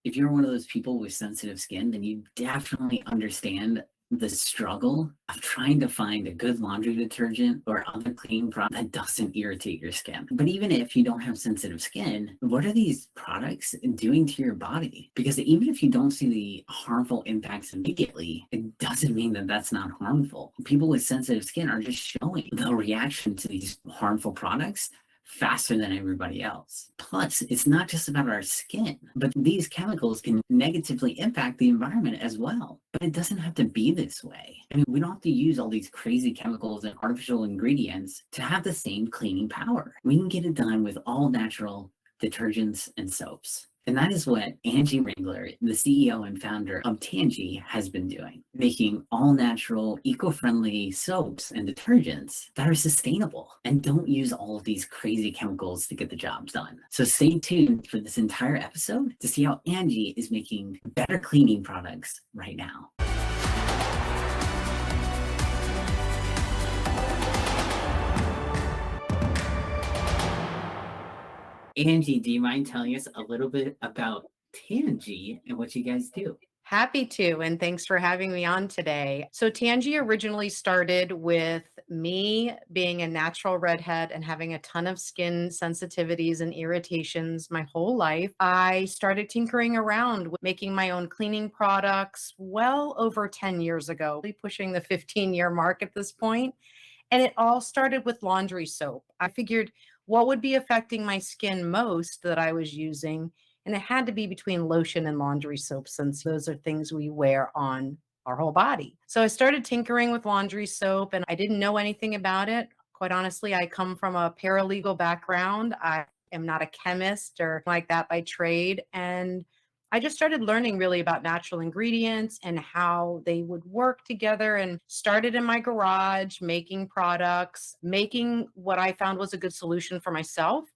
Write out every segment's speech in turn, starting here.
If you're one of those people with sensitive skin, then you definitely understand the struggle of trying to find a good laundry detergent or other cleaning product that doesn't irritate your skin. But even if you don't have sensitive skin, what are these products doing to your body? Because even if you don't see the harmful impacts immediately, it doesn't mean that that's not harmful. People with sensitive skin are just showing the reaction to these harmful products faster than everybody else. Plus, it's not just about our skin, but these chemicals can negatively impact the environment as well. But it doesn't have to be this way. I mean, we don't have to use all these crazy chemicals and artificial ingredients to have the same cleaning power. We can get it done with all natural detergents and soaps. And that is what Angie Ringler, the CEO and founder of Tangie, has been doing, making all natural, eco-friendly soaps and detergents that are sustainable and don't use all of these crazy chemicals to get the job done. So stay tuned for this entire episode to see how Angie is making better cleaning products right now. Angie, do you mind telling us a little bit about Tangie and what you guys do? Happy to, and thanks for having me on today. So, Tangie originally started with me being a natural redhead and having a ton of skin sensitivities and irritations my whole life. I started tinkering around with making my own cleaning products well over 10 years ago, pushing the 15-year mark at this point. And it all started with laundry soap. I figured what would be affecting my skin most that I was using, and it had to be between lotion and laundry soap, since those are things we wear on our whole body. So I started tinkering with laundry soap and I didn't know anything about it. Quite honestly, I come from a paralegal background. I am not a chemist or like that by trade. And I just started learning really about natural ingredients and how they would work together, and started in my garage making products, making what I found was a good solution for myself,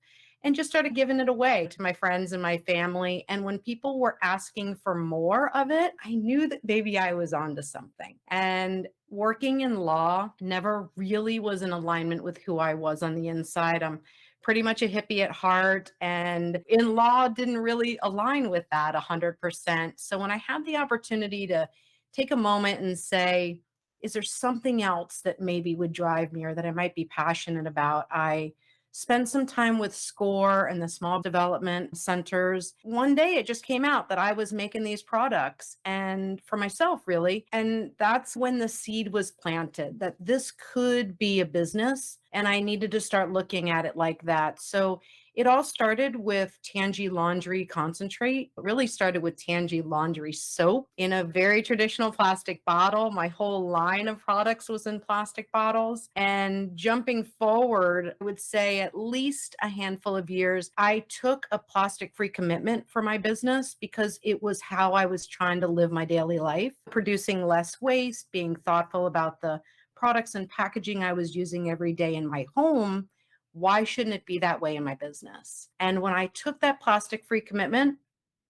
and just started giving it away to my friends and my family. And when people were asking for more of it, I knew that maybe I was onto something. And working in law never really was in alignment with who I was on the inside. I'm pretty much a hippie at heart, and in law didn't really align with that 100%. So when I had the opportunity to take a moment and say, is there something else that maybe would drive me or that I might be passionate about? I spent some time with SCORE and the small development centers. One day it just came out that I was making these products, and for myself, really. And that's when the seed was planted that this could be a business, and I needed to start looking at it like that. So it all started with Tangie laundry concentrate. It really started with Tangie laundry soap in a very traditional plastic bottle. My whole line of products was in plastic bottles. And jumping forward, I would say at least a handful of years, I took a plastic-free commitment for my business because it was how I was trying to live my daily life, producing less waste, being thoughtful about the products and packaging I was using every day in my home. Why shouldn't it be that way in my business? And when I took that plastic free commitment,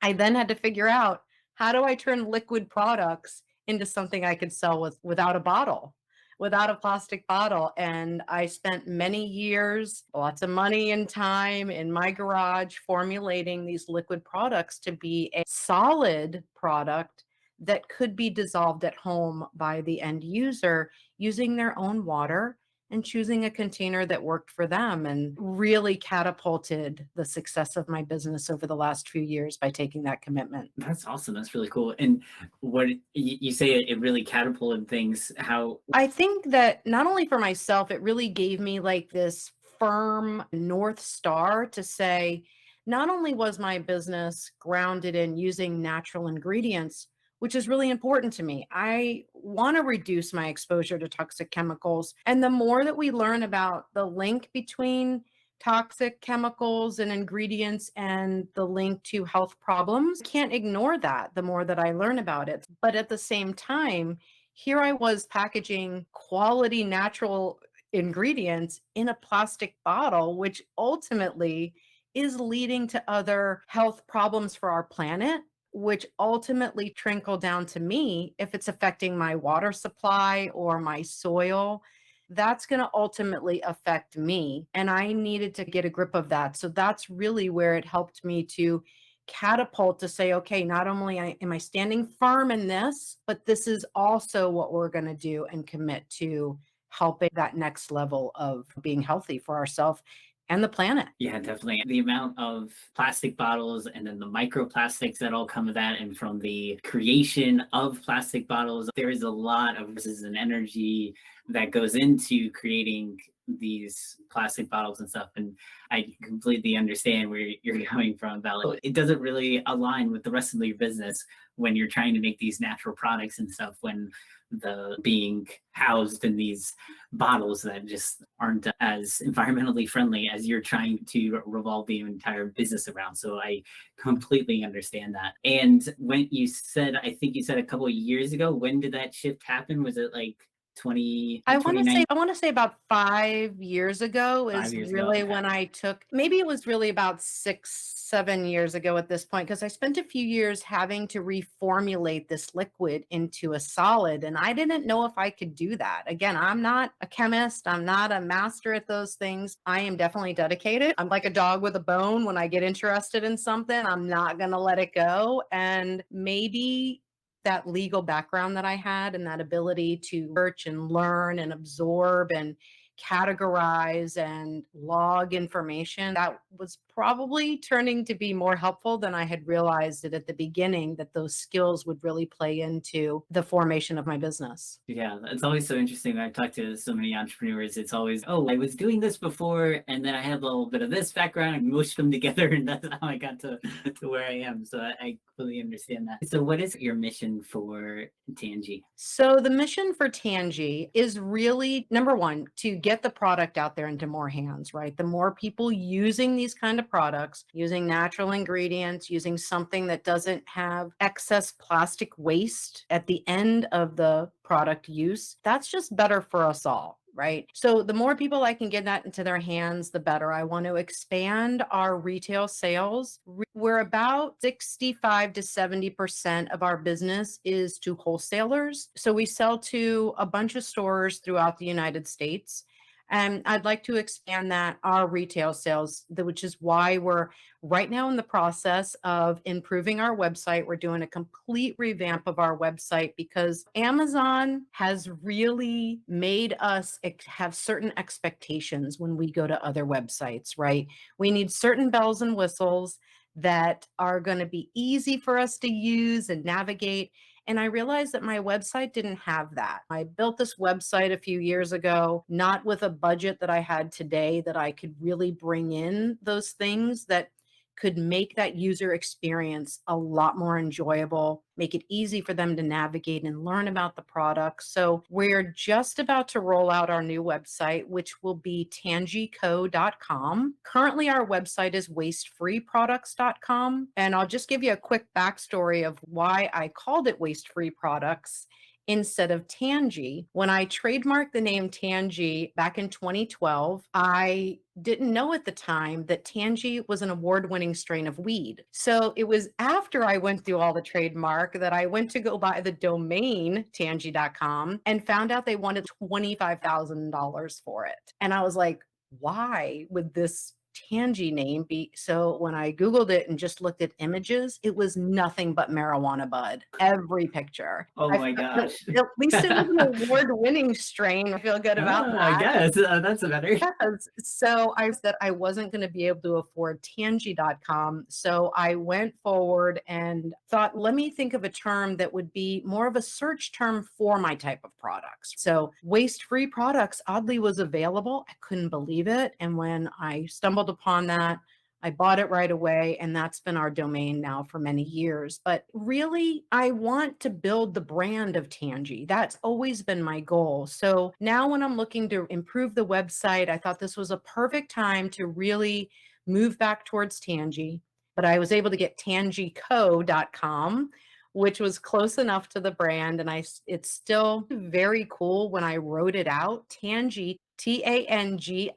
I then had to figure out, how do I turn liquid products into something I could sell without a bottle, without a plastic bottle. And I spent many years, lots of money and time in my garage formulating these liquid products to be a solid product that could be dissolved at home by the end user using their own water and choosing a container that worked for them, and really catapulted the success of my business over the last few years by taking that commitment. That's awesome. That's really cool. And what you say, it really catapulted things. How? I think that not only for myself, it really gave me like this firm North Star to say, not only was my business grounded in using natural ingredients, which is really important to me. I want to reduce my exposure to toxic chemicals. And the more that we learn about the link between toxic chemicals and ingredients and the link to health problems, can't ignore that the more that I learn about it. But at the same time, here I was packaging quality natural ingredients in a plastic bottle, which ultimately is leading to other health problems for our planet, which ultimately trickle down to me if it's affecting my water supply or my soil. That's going to ultimately affect me. And I needed to get a grip of that. So that's really where it helped me to catapult to say, okay, not only am I standing firm in this, but this is also what we're going to do and commit to helping that next level of being healthy for ourselves and the planet. Yeah, definitely. The amount of plastic bottles and then the microplastics that all come with that, and from the creation of plastic bottles, there is a lot of resources and energy that goes into creating these plastic bottles and stuff. And I completely understand where you're coming from about like, it doesn't really align with the rest of your business when you're trying to make these natural products and stuff, when the being housed in these bottles that just aren't as environmentally friendly as you're trying to revolve the entire business around. So I completely understand that. And when you said, I think you said a couple of years ago, when did that shift happen? Was it like 20, I want to 29, say I want to say about 5 years ago five is years ago? really Okay. when I took, maybe it was really about 6, 7 years ago at this point, because I spent a few years having to reformulate this liquid into a solid, and I didn't know if I could do that. Again, I'm not a chemist, I'm not a master at those things. I am definitely dedicated. I'm like a dog with a bone. When I get interested in something, I'm not going to let it go. And maybe that legal background that I had and that ability to search and learn and absorb and categorize and log information, that was probably turning to be more helpful than I had realized it at the beginning, that those skills would really play into the formation of my business. Yeah, it's always so interesting. I've talked to so many entrepreneurs. It's always, oh, I was doing this before, and then I had a little bit of this background, and mushed them together, and that's how I got to where I am. So I completely understand that. So, what is your mission for Tangie? So the mission for Tangie is really, number one, to get the product out there into more hands, right? The more people using these kind of products, using natural ingredients, using something that doesn't have excess plastic waste at the end of the product use, that's just better for us all. Right. So the more people I can get that into their hands, the better. I want to expand our retail sales. We're about 65 to 70% of our business is to wholesalers. So we sell to a bunch of stores throughout the United States. And I'd like to expand that, our retail sales, which is why we're right now in the process of improving our website. We're doing a complete revamp of our website because Amazon has really made us have certain expectations when we go to other websites, right? We need certain bells and whistles that are going to be easy for us to use and navigate. And I realized that my website didn't have that. I built this website a few years ago, not with a budget that I had today, that I could really bring in those things that could make that user experience a lot more enjoyable, make it easy for them to navigate and learn about the products. So we're just about to roll out our new website, which will be tangieco.com. Currently, our website is wastefreeproducts.com. And I'll just give you a quick backstory of why I called it Waste Free Products instead of Tangie. When I trademarked the name Tangie back in 2012, I didn't know at the time that Tangie was an award-winning strain of weed. So it was after I went through all the trademark that I went to go buy the domain tangie.com and found out they wanted $25,000 for it. And I was like, why would this Tangie name be? So when I Googled it and just looked at images, it was nothing but marijuana bud. Every picture. Oh I my felt, gosh. at least it was an award-winning strain. I feel good about I that. guess that's better. Yes. So I said I wasn't going to be able to afford Tangie.com. So I went forward and thought, let me think of a term that would be more of a search term for my type of products. So waste-free products oddly was available. I couldn't believe it. And when I stumbled upon that, I bought it right away, and that's been our domain now for many years. But really, I want to build the brand of Tangie. That's always been my goal. So now when I'm looking to improve the website, I thought this was a perfect time to really move back towards Tangie. But I was able to get tangieco.com, which was close enough to the brand. And it's still very cool when I wrote it out. Tangie, TANGIECO,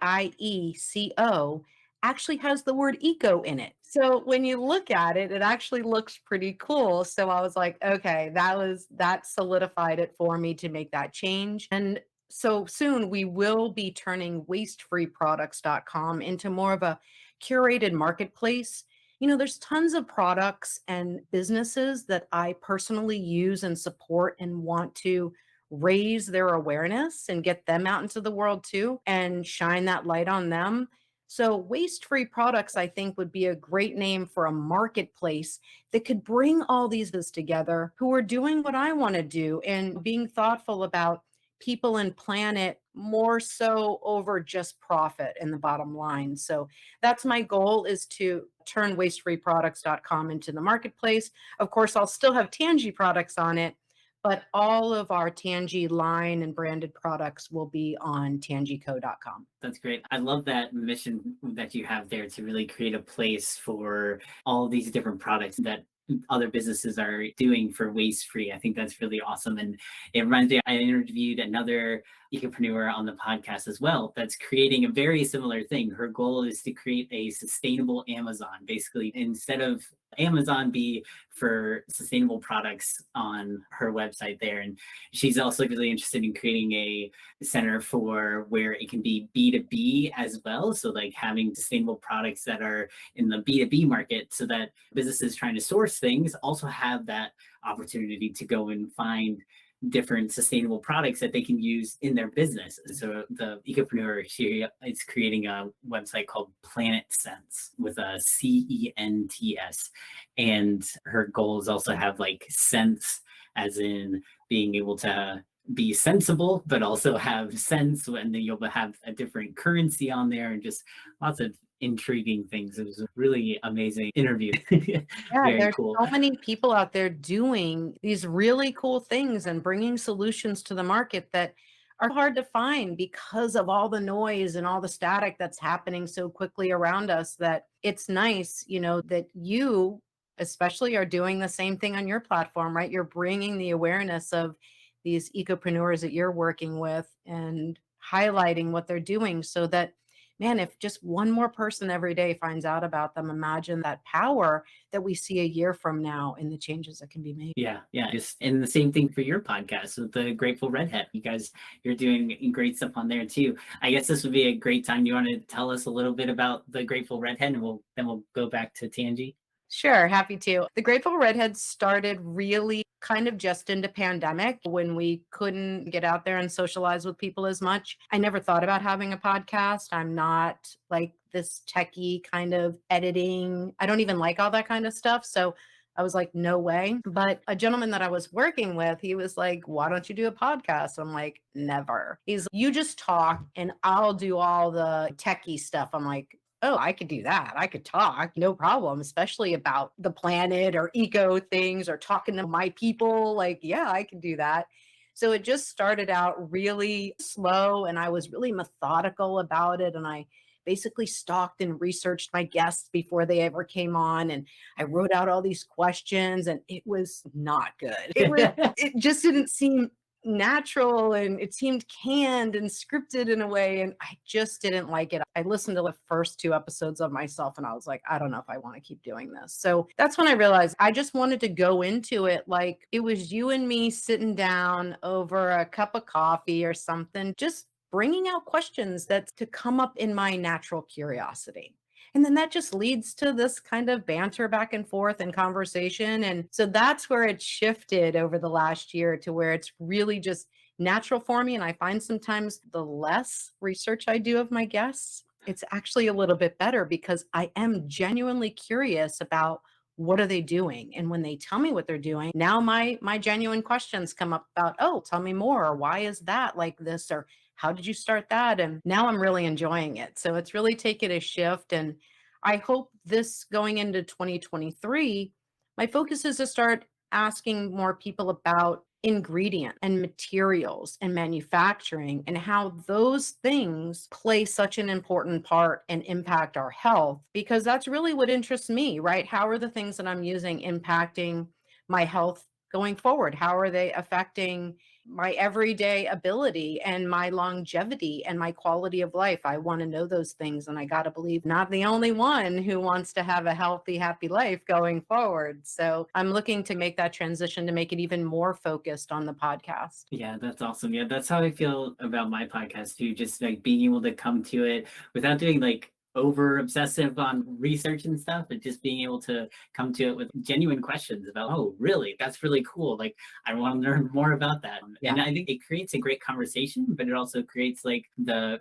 actually has the word eco in it. So when you look at it, it actually looks pretty cool. So I was like, okay, that solidified it for me to make that change. And so soon we will be turning wastefreeproducts.com into more of a curated marketplace. There's tons of products and businesses that I personally use and support and want to raise their awareness and get them out into the world too and shine that light on them. So, waste free products, I think, would be a great name for a marketplace that could bring all these us together who are doing what I want to do and being thoughtful about people and planet more so over just profit and the bottom line. So that's my goal, is to turn wastefreeproducts.com into the marketplace. Of course, I'll still have Tangie products on it, but all of our Tangie line and branded products will be on tangieco.com. That's great. I love that mission that you have there to really create a place for all these different products that other businesses are doing for waste free. I think that's really awesome. And it reminds me, I interviewed another ecopreneur on the podcast as well that's creating a very similar thing. Her goal is to create a sustainable Amazon. Basically, instead of Amazon be for sustainable products on her website there. And she's also really interested in creating a center for where it can be B2B as well. So like having sustainable products that are in the B2B market, so that businesses trying to source things also have that opportunity to go and find different sustainable products that they can use in their business. So the Ecopreneur, she is creating a website called Planet Sense with a CENTS. And her goals also have like sense as in being able to be sensible, but also have sense, and then you'll have a different currency on there and just lots of intriguing things. It was a really amazing interview. Yeah, Very there's cool. so many people out there doing these really cool things and bringing solutions to the market that are hard to find because of all the noise and all the static that's happening so quickly around us, that it's nice, that you especially are doing the same thing on your platform, right? You're bringing the awareness of these ecopreneurs that you're working with and highlighting what they're doing, so that, man, if just one more person every day finds out about them, imagine that power that we see a year from now in the changes that can be made. Yeah, just and the same thing for your podcast with the Grateful Redhead. You're doing great stuff on there too. I guess this would be a great time. You want to tell us a little bit about the Grateful Redhead, and we'll go back to Tangie. Sure, happy to. The Grateful Redhead started really kind of just into pandemic when we couldn't get out there and socialize with people as much. I never thought about having a podcast. I'm not like this techie kind of editing. I don't even like all that kind of stuff. So I was like, no way. But a gentleman that I was working with, he was like, why don't you do a podcast? I'm like, never. He's, you just talk and I'll do all the techie stuff. I'm like, oh, I could do that. I could talk, no problem, especially about the planet or eco things or talking to my people. Like, yeah, I can do that. So it just started out really slow and I was really methodical about it. And I basically stalked and researched my guests before they ever came on. And I wrote out all these questions and it was not good. It just didn't seem natural and it seemed canned and scripted in a way, and I just didn't like it. I listened to the first 2 episodes of myself and I was like, I don't know if I want to keep doing this. So that's when I realized I just wanted to go into it like it was you and me sitting down over a cup of coffee or something, just bringing out questions that's to come up in my natural curiosity. And then that just leads to this kind of banter back and forth and conversation. And so that's where it shifted over the last year to where it's really just natural for me. And I find sometimes the less research I do of my guests, it's actually a little bit better because I am genuinely curious about what are they doing. And when they tell me what they're doing, now my genuine questions come up about, oh, tell me more, or why is that like this, or how did you start that? And now I'm really enjoying it. So it's really taken a shift. And I hope this going into 2023, my focus is to start asking more people about ingredient and materials and manufacturing and how those things play such an important part and impact our health, because that's really what interests me, right? How are the things that I'm using impacting my health going forward? How are they affecting my everyday ability and my longevity and my quality of life? I want to know those things. And I got to believe not the only one who wants to have a healthy, happy life going forward. So I'm looking to make that transition to make it even more focused on the podcast. Yeah, that's awesome. Yeah, that's how I feel about my podcast too. Just like being able to come to it without doing like over obsessive on research and stuff, but just being able to come to it with genuine questions about, oh, really? That's really cool. Like, I want to learn more about that. Yeah. And I think it creates a great conversation, but it also creates like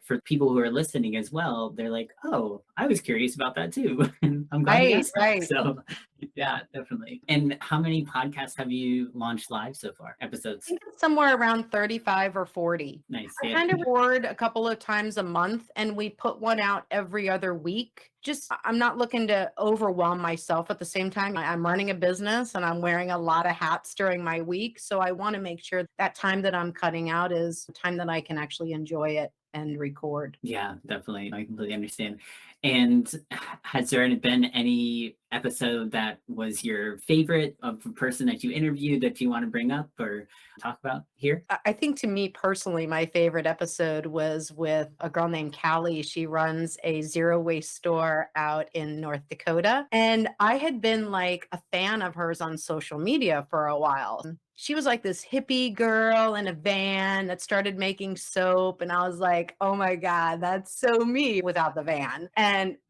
for people who are listening as well, they're like, oh, I was curious about that too. And I'm glad you Right, asked that. right. So yeah, definitely. And how many podcasts have you launched live so far? I Episodes? think it's somewhere around 35 or 40. Nice. I Yeah. kind of record a couple of times a month and we put one out every other week. Just, I'm not looking to overwhelm myself at the same time. I'm running a business and I'm wearing a lot of hats during my week. So I want to make sure that time that I'm cutting out is time that I can actually enjoy it and record. Yeah, definitely. I completely understand. And has there been any episode that was your favorite of a person that you interviewed that you want to bring up or talk about here? I think to me personally, my favorite episode was with a girl named Callie. She runs a zero waste store out in North Dakota. And I had been like a fan of hers on social media for a while. She was like this hippie girl in a van that started making soap. And I was like, oh my God, that's so me without the van.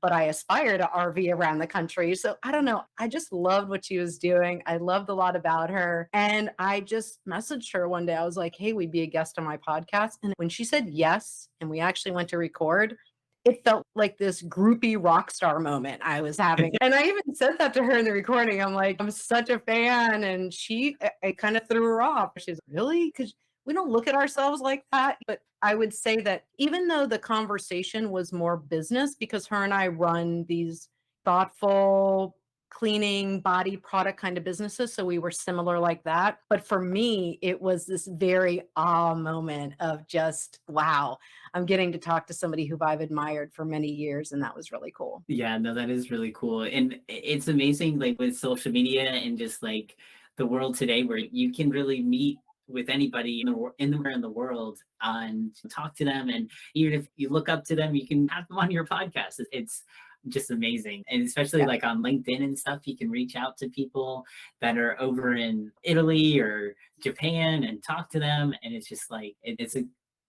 But I aspire to RV around the country. So I don't know. I just loved what she was doing. I loved a lot about her. And I just messaged her one day. I was like, hey, we'd be a guest on my podcast. And when she said yes, and we actually went to record, it felt like this groupie rock star moment I was having. And I even said that to her in the recording. I'm like, I'm such a fan. And it kind of threw her off. She's really? Because we don't look at ourselves like that. But I would say that even though the conversation was more business, because her and I run these thoughtful, cleaning body product kind of businesses. So we were similar like that. But for me, it was this very moment of just, wow, I'm getting to talk to somebody who I've admired for many years. And that was really cool. Yeah, no, that is really cool. And it's amazing, like with social media and just like the world today, where you can really meet with anybody anywhere in the world and talk to them. And even if you look up to them, you can have them on your podcast. It's just amazing. And especially like on LinkedIn and stuff, you can reach out to people that are over in Italy or Japan and talk to them. And it's just like, it's an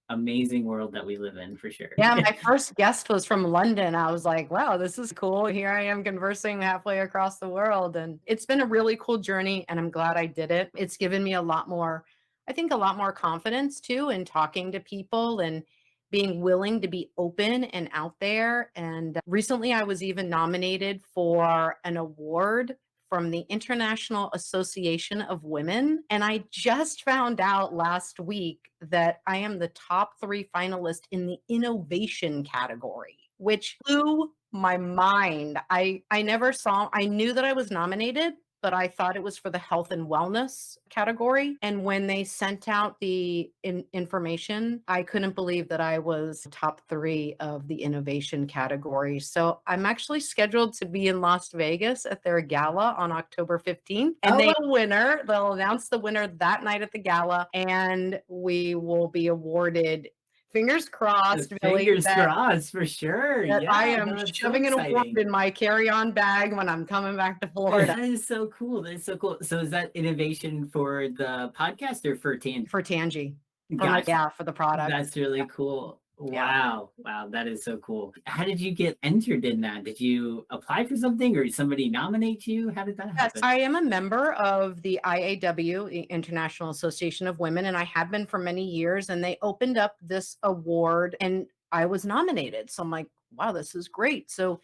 amazing world that we live in for sure. Yeah, my first guest was from London. I was like, wow, this is cool. Here I am conversing halfway across the world. And it's been a really cool journey. And I'm glad I did it. It's given me I think a lot more confidence too in talking to people and being willing to be open and out there. And recently I was even nominated for an award from the International Association of Women. And I just found out last week that I am the top 3 finalist in the innovation category, which blew my mind. I knew that I was nominated, but I thought it was for the health and wellness category. And when they sent out the information, I couldn't believe that I was top 3 of the innovation category. So I'm actually scheduled to be in Las Vegas at their gala on October 15th. And they'll announce the winner that night at the gala, and we will be awarded. Fingers crossed, Billy. Fingers crossed for sure. Yeah, I am no, shoving an award in my carry-on bag when I'm coming back to Florida. That is so cool. That is so cool. So is that innovation for the podcast or for Tangie? For Tangie. Gotcha. For the product. That's really cool. Yeah. Wow, that is so cool. How did you get entered in that? Did you apply for something or somebody nominate you? How did that happen? Yes, I am a member of the IAW, the International Association of Women, and I have been for many years. And they opened up this award and I was nominated. So I'm like, wow, this is great. So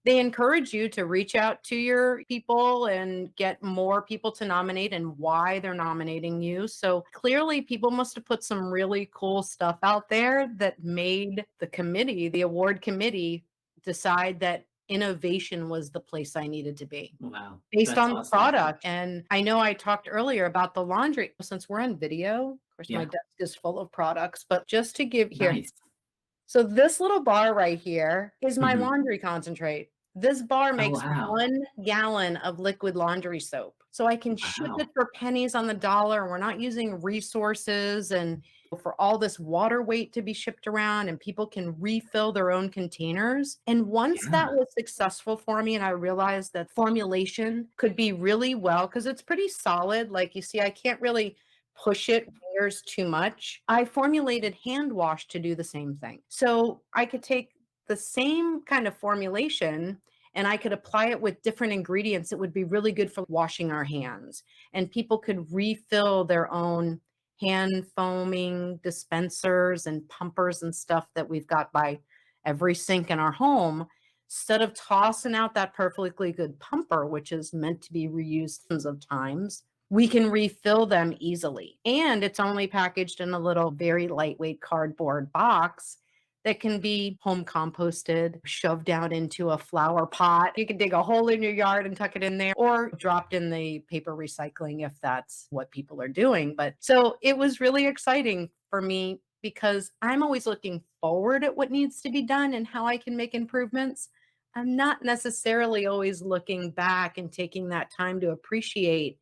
they encourage you to reach out to your people and get more people to nominate and why they're nominating you. So clearly people must have put some really cool stuff out there that made the award committee decide that innovation was the place I needed to be. Wow. Based on awesome. the product. And I know I talked earlier about the laundry. Since we're on video, of course, my desk is full of products, but just to give here. Nice. So this little bar right here is my laundry concentrate. This bar makes 1 gallon of liquid laundry soap. So I can ship it for pennies on the dollar. We're not using resources and for all this water weight to be shipped around, and people can refill their own containers. And once that was successful for me and I realized that formulation could be really well, because it's pretty solid. Like you see, I can't really push it too much. I formulated hand wash to do the same thing. So I could take the same kind of formulation and I could apply it with different ingredients, it would be really good for washing our hands. And people could refill their own hand foaming dispensers and pumpers and stuff that we've got by every sink in our home. Instead of tossing out that perfectly good pumper, which is meant to be reused tons of times, we can refill them easily. And it's only packaged in a little, very lightweight cardboard box that can be home composted, shoved down into a flower pot. You can dig a hole in your yard and tuck it in there, or dropped in the paper recycling if that's what people are doing. But so it was really exciting for me because I'm always looking forward at what needs to be done and how I can make improvements. I'm not necessarily always looking back and taking that time to appreciate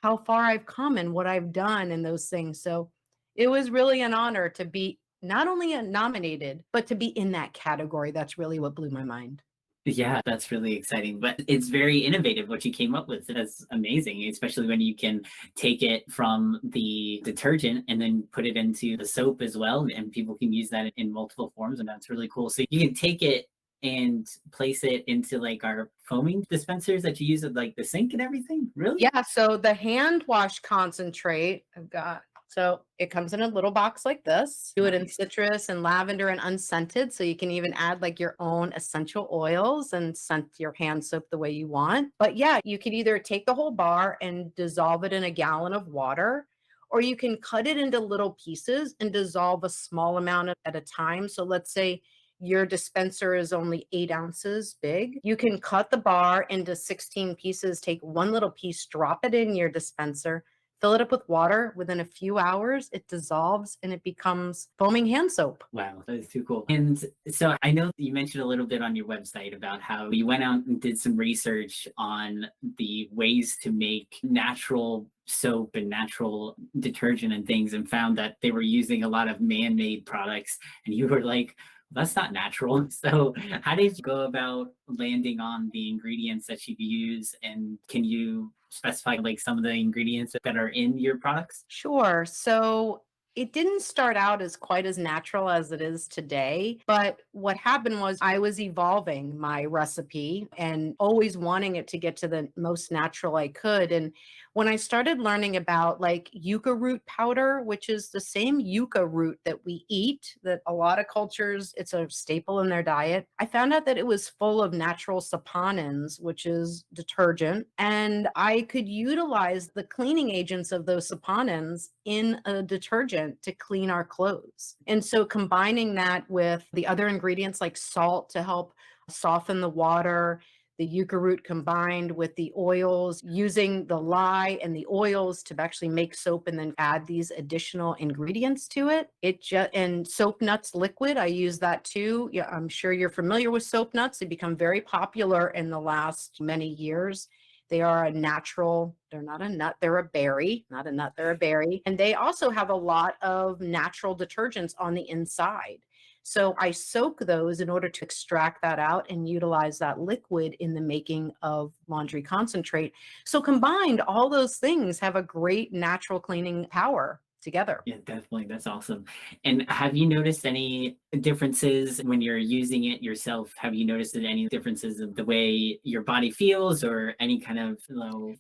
how far I've come and what I've done and those things. So it was really an honor to be not only nominated, but to be in that category. That's really what blew my mind. Yeah, that's really exciting. But it's very innovative what you came up with. That's amazing, especially when you can take it from the detergent and then put it into the soap as well. And people can use that in multiple forms. And that's really cool. So you can take it and place it into like our foaming dispensers that you use at like the sink and everything. Really? Yeah. So the hand wash concentrate, I've got, so it comes in a little box like this. Do it in Nice. citrus and lavender and unscented. So you can even add like your own essential oils and scent your hand soap the way you want. But yeah, you could either take the whole bar and dissolve it in a gallon of water, or you can cut it into little pieces and dissolve a small amount at a time. So let's say your dispenser is only 8 ounces big. You can cut the bar into 16 pieces, take one little piece, drop it in your dispenser, fill it up with water. Within a few hours, it dissolves and it becomes foaming hand soap. Wow, that is too cool. And so I know you mentioned a little bit on your website about how you went out and did some research on the ways to make natural soap and natural detergent and things and found that they were using a lot of man-made products. And you were like, that's not natural. So how did you go about landing on the ingredients that you use? And can you specify like some of the ingredients that are in your products? Sure. So it didn't start out as quite as natural as it is today. But what happened was I was evolving my recipe and always wanting it to get to the most natural I could. And when I started learning about like yucca root powder, which is the same yucca root that we eat, that a lot of cultures, it's a staple in their diet, I found out that it was full of natural saponins, which is detergent. And I could utilize the cleaning agents of those saponins in a detergent to clean our clothes. And so combining that with the other ingredients like salt to help soften the water, the yucca root combined with the oils, using the lye and the oils to actually make soap and then add these additional ingredients to it. And soap nuts liquid, I use that too. Yeah, I'm sure you're familiar with soap nuts. They become very popular in the last many years. They are a natural, they're not a nut, they're a berry, not a nut, they're a berry. And they also have a lot of natural detergents on the inside. So I soak those in order to extract that out and utilize that liquid in the making of laundry concentrate. So combined, all those things have a great natural cleaning power together. Yeah, definitely. That's awesome. And have you noticed any differences when you're using it yourself? Have you noticed any differences of the way your body feels or any kind of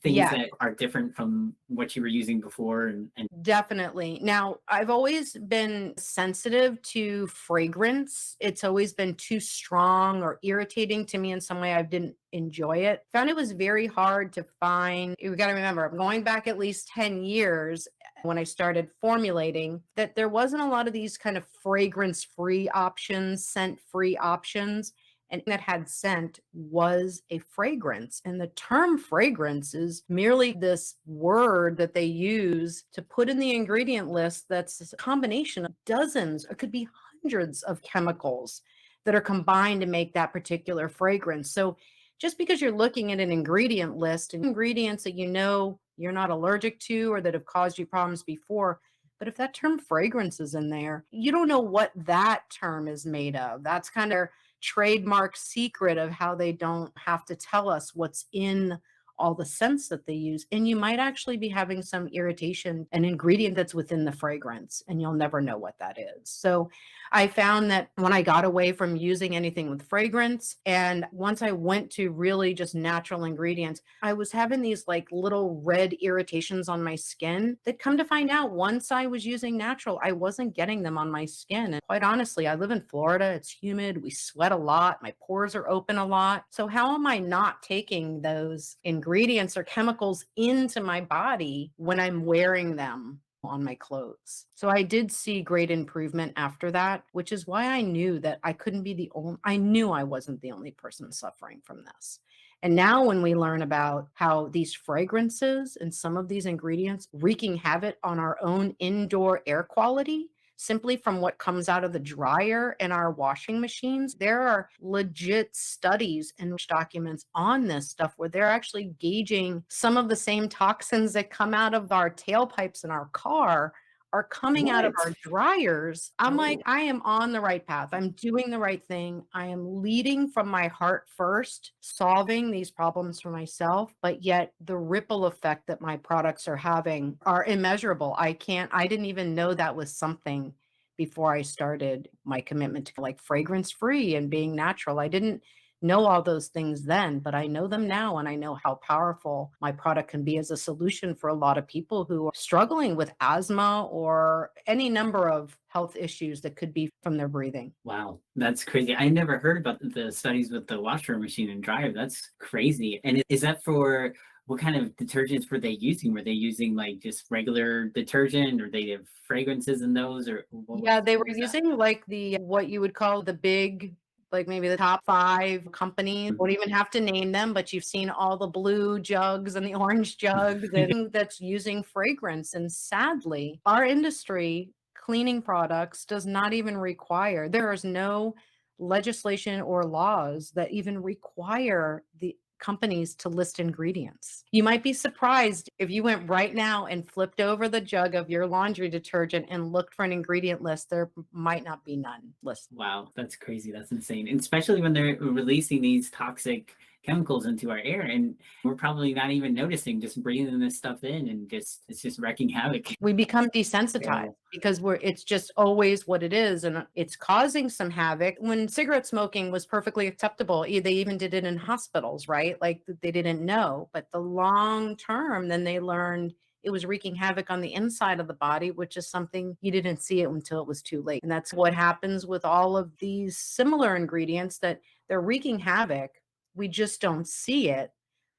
things Yeah. that are different from what you were using before? And Definitely. Now, I've always been sensitive to fragrance. It's always been too strong or irritating to me in some way. I didn't enjoy it. Found it was very hard to find. You got to remember, I'm going back at least 10 years when I started formulating that there wasn't a lot of these kind of fragrance free options, scent free options. And that had scent was a fragrance. And the term fragrance is merely this word that they use to put in the ingredient list that's a combination of dozens, or could be hundreds of chemicals that are combined to make that particular fragrance. So just because you're looking at an ingredient list and ingredients that you know you're not allergic to or that have caused you problems before, but if that term fragrance is in there, you don't know what that term is made of. That's kind of trademark secret of how they don't have to tell us what's in all the scents that they use. And you might actually be having some irritation, an ingredient that's within the fragrance, and you'll never know what that is. So I found that when I got away from using anything with fragrance, and once I went to really just natural ingredients, I was having these like little red irritations on my skin that come to find out once I was using natural, I wasn't getting them on my skin. And quite honestly, I live in Florida. It's humid. We sweat a lot. My pores are open a lot. So how am I not taking those ingredients or chemicals into my body when I'm wearing them on my clothes? So I did see great improvement after that, which is why I knew that I couldn't be the only, I knew I wasn't the only person suffering from this. And now when we learn about how these fragrances and some of these ingredients wreaking havoc on our own indoor air quality, simply from what comes out of the dryer and our washing machines, there are legit studies and documents on this stuff where they're actually gauging some of the same toxins that come out of our tailpipes in our car are coming out of What? our dryers. I'm like, Oh, I am on the right path. I'm doing the right thing. I am leading from my heart first, solving these problems for myself, but yet the ripple effect that my products are having are immeasurable. I didn't even know that was something before I started my commitment to like fragrance free and being natural. I didn't know all those things then, but I know them now. And I know how powerful my product can be as a solution for a lot of people who are struggling with asthma or any number of health issues that could be from their breathing. wow. That's crazy. I never heard about the studies with the washer machine and dryer. That's crazy. And is that for what kind of detergents were they using? Were they using like just regular detergent or they have fragrances in those or Yeah, they were what was that? using like the what you would call the big, like maybe the top 5 companies. Mhm. Won't even have to name them, but you've seen all the blue jugs and the orange jugs and that's using fragrance. And sadly, our industry, cleaning products, does not even require, there is no legislation or laws that even require the companies to list ingredients. You might be surprised if you went right now and flipped over the jug of your laundry detergent and looked for an ingredient list, there might not be none listed. Wow, that's crazy. That's insane. And especially when they're releasing these toxic chemicals into our air and we're probably not even noticing, just breathing this stuff in and just it's just wrecking havoc. We become desensitized Terrible. because it's just always what it is, and it's causing some havoc. When cigarette smoking was perfectly acceptable, they even did it in hospitals, right? Like they didn't know, but the long term, then they learned it was wreaking havoc on the inside of the body, which is something you didn't see it until it was too late. And that's what happens with all of these similar ingredients, that they're wreaking havoc. We just don't see it.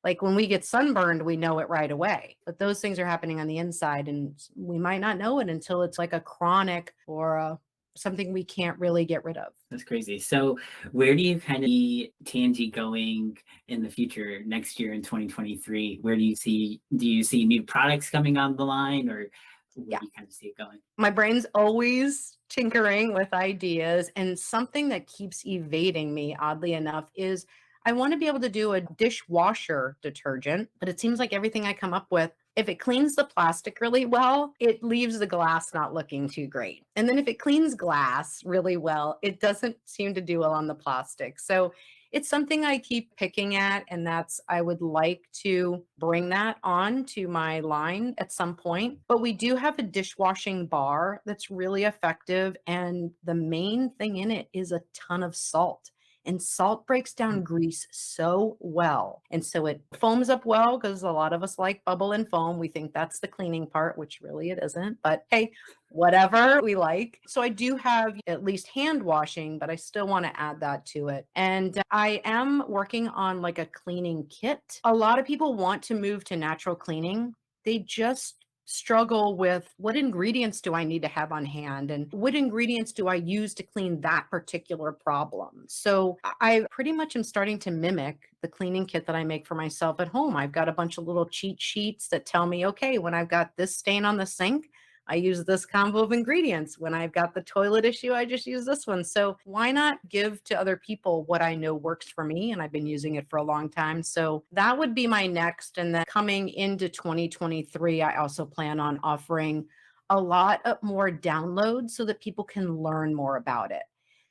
Like when we get sunburned, we know it right away. But those things are happening on the inside, and we might not know it until it's like a chronic or something we can't really get rid of. That's crazy. So where do you kind of see Tangie going in the future next year in 2023? Where do you see new products coming on the line or where Yeah. do you kind of see it going? My brain's always tinkering with ideas. And something that keeps evading me, oddly enough, is I want to be able to do a dishwasher detergent, but it seems like everything I come up with, if it cleans the plastic really well, it leaves the glass not looking too great. And then if it cleans glass really well, it doesn't seem to do well on the plastic. So it's something I keep picking at, and that's, I would like to bring that on to my line at some point. But we do have a dishwashing bar that's really effective, and the main thing in it is a ton of salt. And salt breaks down grease so well. And so it foams up well because a lot of us like bubble and foam. We think that's the cleaning part, which really it isn't. But hey, whatever we like. So I do have at least hand washing, but I still want to add that to it. And I am working on like a cleaning kit. A lot of people want to move to natural cleaning. They just struggle with what ingredients do I need to have on hand and what ingredients do I use to clean that particular problem. So I pretty much am starting to mimic the cleaning kit that I make for myself at home. I've got a bunch of little cheat sheets that tell me, okay, when I've got this stain on the sink, I use this combo of ingredients. When I've got the toilet issue, I just use this one. So why not give to other people what I know works for me? And I've been using it for a long time. So that would be my next. And then coming into 2023, I also plan on offering a lot of more downloads so that people can learn more about it.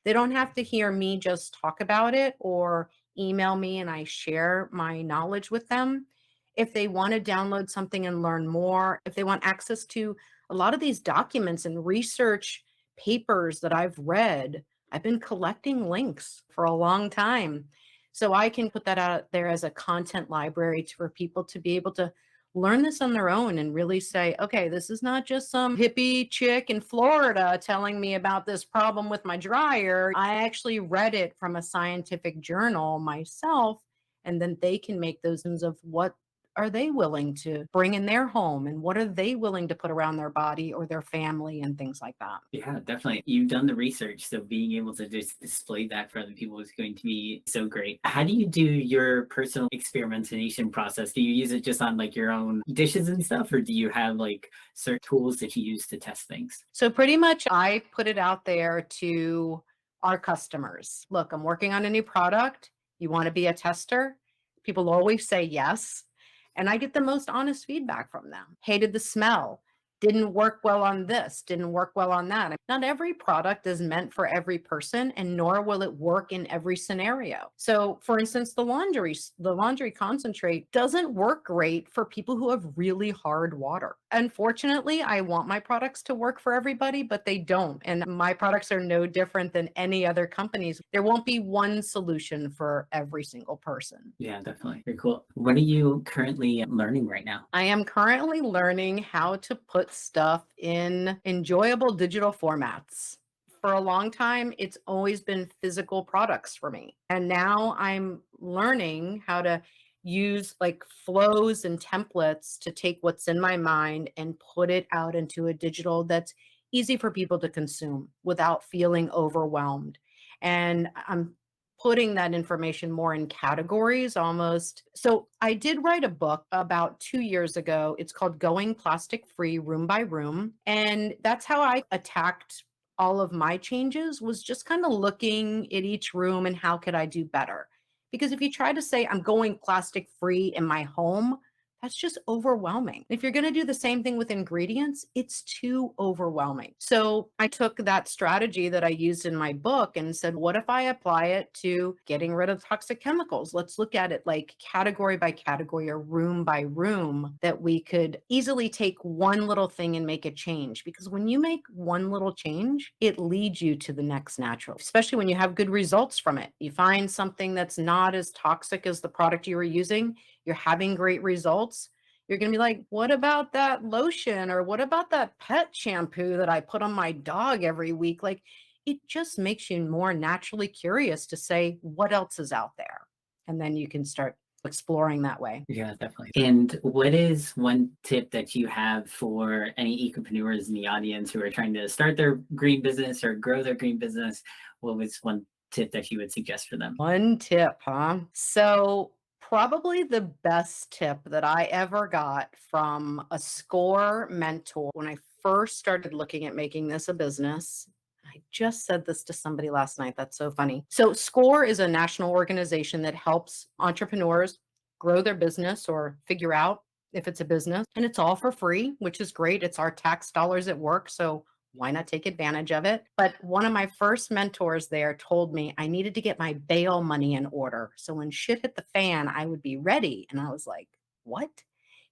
They don't have to hear me just talk about it or email me and I share my knowledge with them. If they want to download something and learn more, if they want access to a lot of these documents and research papers that I've read. I've been collecting links for a long time. So I can put that out there as a content library for people to be able to learn this on their own and really say, okay, this is not just some hippie chick in Florida telling me about this problem with my dryer. I actually read it from a scientific journal myself, and then they can make those decisions of what are they willing to bring in their home and what are they willing to put around their body or their family and things like that. Yeah, definitely. You've done the research, so being able to just display that for other people is going to be so great. How do you do your personal experimentation process? Do you use it just on like your own dishes and stuff, or do you have like certain tools that you use to test things? So pretty much I put it out there to our customers. Look, I'm working on a new product. You want to be a tester? People always say yes. And I get the most honest feedback from them. Hated the smell. Didn't work well on this, didn't work well on that. Not every product is meant for every person, and nor will it work in every scenario. So, for instance, the laundry concentrate doesn't work great for people who have really hard water. Unfortunately, I want my products to work for everybody, but they don't. And my products are no different than any other companies. There won't be one solution for every single person. Yeah, definitely. Very cool. What are you currently learning right now? I am currently learning how to put stuff in enjoyable digital formats. For a long time, it's always been physical products for me. And now I'm learning how to use like flows and templates to take what's in my mind and put it out into a digital that's easy for people to consume without feeling overwhelmed. And I'm putting that information more in categories almost. So I did write a book about 2 years ago. It's called Going Plastic Free Room by Room. And that's how I attacked all of my changes, was just kind of looking at each room and how could I do better? Because if you try to say I'm going plastic free in my home, that's just overwhelming. If you're going to do the same thing with ingredients, it's too overwhelming. So I took that strategy that I used in my book and said, what if I apply it to getting rid of toxic chemicals? Let's look at it like category by category or room by room, that we could easily take one little thing and make a change. Because when you make one little change, it leads you to the next natural, especially when you have good results from it. You find something that's not as toxic as the product you were using, you're having great results, you're going to be like, what about that lotion? Or what about that pet shampoo that I put on my dog every week? Like, it just makes you more naturally curious to say, what else is out there? And then you can start exploring that way. Yeah, definitely. And what is one tip that you have for any ecopreneurs in the audience who are trying to start their green business or grow their green business? What was one tip that you would suggest for them? One tip, huh? So, probably the best tip that I ever got from a SCORE mentor when I first started looking at making this a business. I just said this to somebody last night. That's so funny. So, SCORE is a national organization that helps entrepreneurs grow their business or figure out if it's a business. And it's all for free, which is great. It's our tax dollars at work. So, why not take advantage of it? But one of my first mentors there told me I needed to get my bail money in order. So when shit hit the fan, I would be ready. And I was like, what?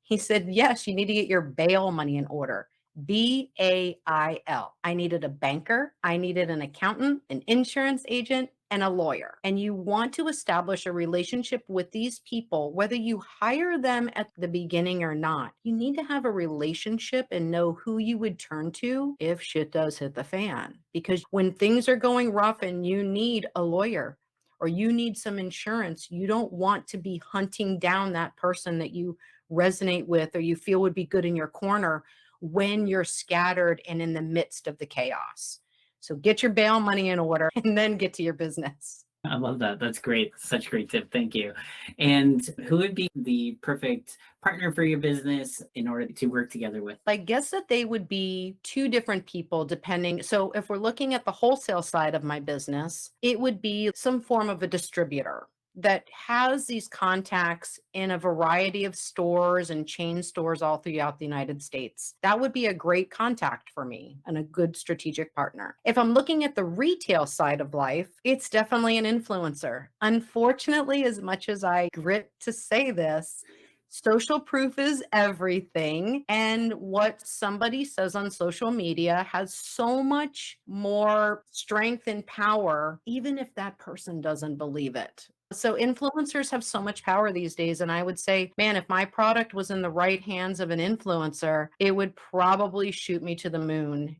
He said, yes, you need to get your bail money in order. BAIL. I needed a banker. I needed an accountant, an insurance agent, and a lawyer. And you want to establish a relationship with these people, whether you hire them at the beginning or not. You need to have a relationship and know who you would turn to if shit does hit the fan. Because when things are going rough and you need a lawyer or you need some insurance, you don't want to be hunting down that person that you resonate with or you feel would be good in your corner when you're scattered and in the midst of the chaos. So get your bail money in order and then get to your business. I love that. That's great. Such a great tip. Thank you. And who would be the perfect partner for your business in order to work together with? I guess that they would be two different people depending. So if we're looking at the wholesale side of my business, it would be some form of a distributor that has these contacts in a variety of stores and chain stores all throughout the United States. That would be a great contact for me and a good strategic partner. If I'm looking at the retail side of life, it's definitely an influencer. Unfortunately, as much as I grit to say this, Social proof is everything. And what somebody says on social media has so much more strength and power, even if that person doesn't believe it. So influencers have so much power these days. And I would say, man, if my product was in the right hands of an influencer, it would probably shoot me to the moon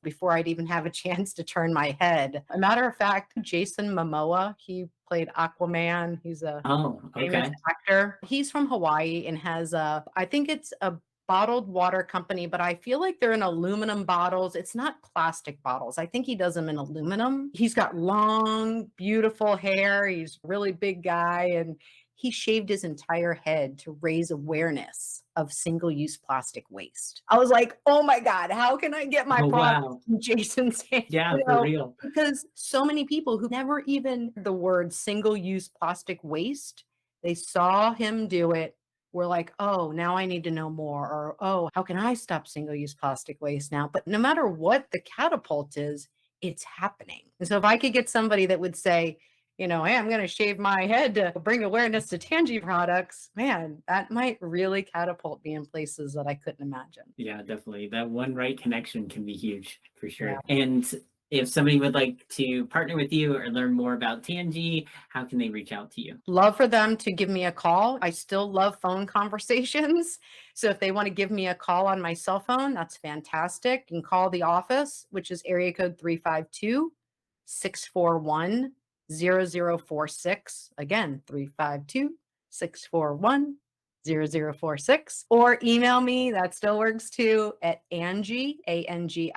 before I'd even have a chance to turn my head. A matter of fact, Jason Momoa, he played Aquaman. He's a Oh, famous okay. actor. He's from Hawaii and has I think it's a bottled water company, but I feel like they're in aluminum bottles. It's not plastic bottles. I think he does them in aluminum. He's got long, beautiful hair. He's a really big guy and he shaved his entire head to raise awareness of single-use plastic waste. I was like, oh my God, how can I get my Oh, product wow. in Jason's hand? Yeah, You for know, real. because so many people who never even heard the word single-use plastic waste, they saw him do it, were like, oh, now I need to know more, or oh, how can I stop single-use plastic waste now? But no matter what the catapult is, it's happening. And so if I could get somebody that would say, you know, hey, I'm going to shave my head to bring awareness to Tangie products, man, that might really catapult me in places that I couldn't imagine. Yeah, definitely. That one right connection can be huge for Yeah. sure. And if somebody would like to partner with you or learn more about Tangie, how can they reach out to you? Love for them to give me a call. I still love phone conversations. So if they want to give me a call on my cell phone, that's fantastic. You can call the office, which is area code 352-641-0046. Again, 352-641-0046. Or email me, that still works too, at Angie, Angie,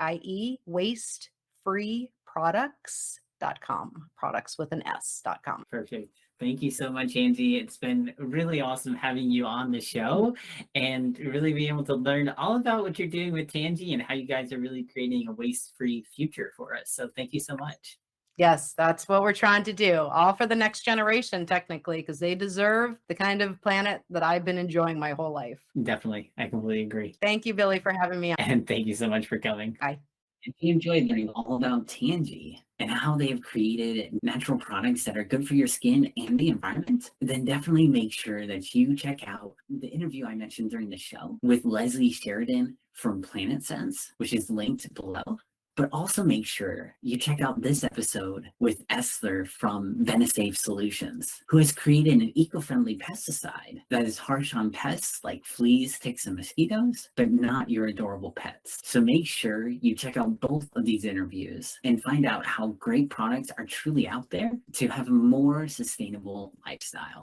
wastefreeproducts.com. Products with an S.com. Perfect. Thank you so much, Angie. It's been really awesome having you on the show and really being able to learn all about what you're doing with Tangie and how you guys are really creating a waste-free future for us. So thank you so much. Yes, that's what we're trying to do. All for the next generation, technically, because they deserve the kind of planet that I've been enjoying my whole life. Definitely. I completely agree. Thank you, Billy, for having me on. And thank you so much for coming. Bye. If you enjoyed learning all about Tangie and how they have created natural products that are good for your skin and the environment, then definitely make sure that you check out the interview I mentioned during the show with Leslie Sheridan from Planet Sense, which is linked below. But also make sure you check out this episode with Esther from Venesafe Solutions, who has created an eco-friendly pesticide that is harsh on pests like fleas, ticks, and mosquitoes, but not your adorable pets. So make sure you check out both of these interviews and find out how great products are truly out there to have a more sustainable lifestyle.